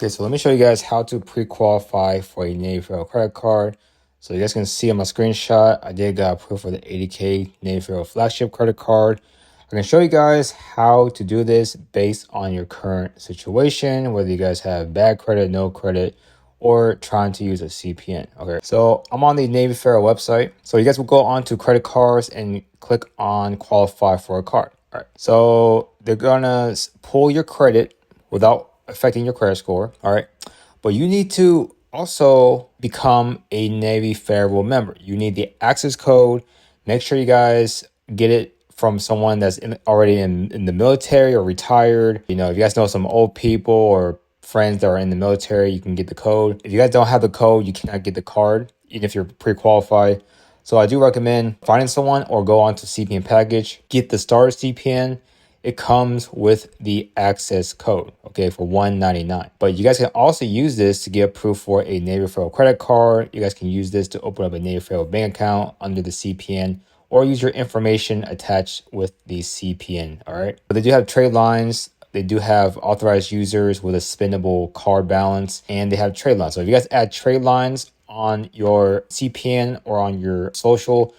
Okay, so let me show you guys how to pre-qualify for a Navy Federal credit card. So you guys can see on my screenshot, I did got approved for the 80K Navy Federal flagship credit card. I can show you guys how to do this based on your current situation, whether you guys have bad credit, no credit, or trying to use a CPN. Okay, so I'm on the Navy Federal website. So you guys will go on to credit cards and click on qualify for a card. All right, so they're gonna pull your credit without affecting your credit score. All right. But you need to also become a Navy Federal member. You need the access code. Make sure you guys get it from someone that's already in the military or retired. You know, if you guys know some old people or friends that are in the military, you can get the code. If you guys don't have the code, you cannot get the card, even if you're pre-qualified. So I do recommend finding someone or go on to CPN package, get the starter CPN. It comes with the access code, okay, for $199. But you guys can also use this to get approved for a Navy Federal credit card. You guys can use this to open up a Navy Federal bank account under the CPN or use your information attached with the CPN, all right? But they do have trade lines. They do have authorized users with a spendable card balance, and they have trade lines. So if you guys add trade lines on your CPN or on your social,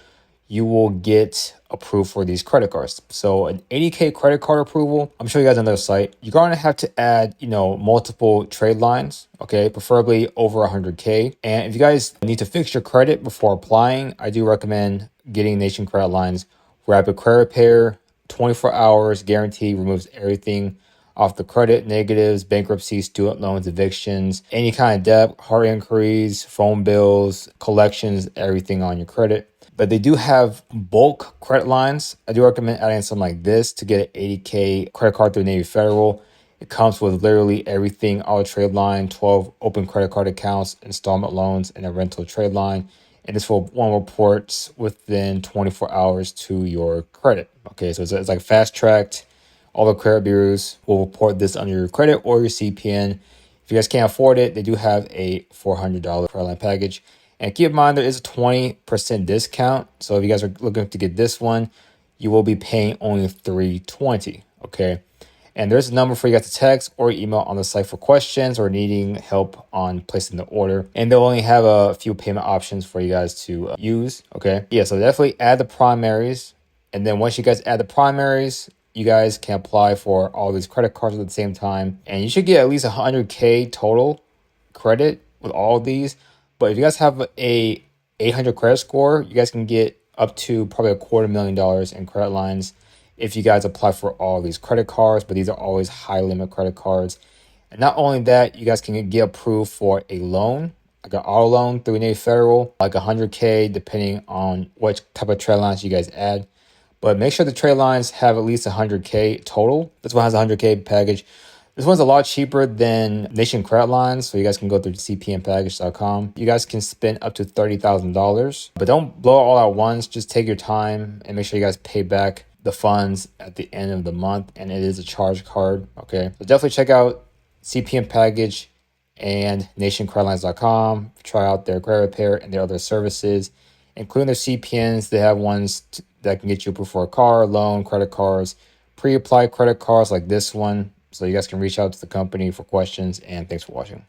you will get approved for these credit cards. So an 80K credit card approval, I'm showing you guys on their site. You're going to have to add, multiple trade lines, okay, preferably over 100K. And if you guys need to fix your credit before applying, I do recommend getting Nation Credit Line's Rapid Credit Repair. 24 hours guarantee, removes everything off the credit, negatives, bankruptcies, student loans, evictions, any kind of debt, hard inquiries, phone bills, collections, everything on your credit. But they do have bulk credit lines. I do recommend adding something like this to get an 80K credit card through Navy Federal. It comes with literally everything, auto trade line, 12 open credit card accounts, installment loans, and a rental trade line. And this will reports within 24 hours to your credit. Okay, so it's like fast tracked. All the credit bureaus will report this under your credit or your CPN. If you guys can't afford it, they do have a $400 credit line package. And keep in mind, there is a 20% discount. So if you guys are looking to get this one, you will be paying only $320. Okay. And there's a number for you guys to text or email on the site for questions or needing help on placing the order. And they'll only have a few payment options for you guys to use. Okay. Yeah. So definitely add the primaries. And then once you guys add the primaries, you guys can apply for all these credit cards at the same time. And you should get at least 100K total credit with all of these. But if you guys have a 800 credit score, you guys can get up to probably $250,000 in credit lines if you guys apply for all these credit cards. But these are always high limit credit cards. And not only that, you guys can get approved for a loan, like an auto loan through Navy Federal, like 100K, depending on what type of trade lines you guys add. But make sure the trade lines have at least 100K total. This one has a 100K package. This one's a lot cheaper than Nation Credit Lines, so you guys can go through cpnpackage.com. You guys can spend up to $30,000, but don't blow it all at once. Just take your time and make sure you guys pay back the funds at the end of the month, and it is a charge card, okay? So definitely check out CPN Package and nationcreditlines.com. Try out their credit repair and their other services, including their CPNs. They have ones that can get you approved for a car, loan, credit cards, pre-applied credit cards like this one. So you guys can reach out to the company for questions, and thanks for watching.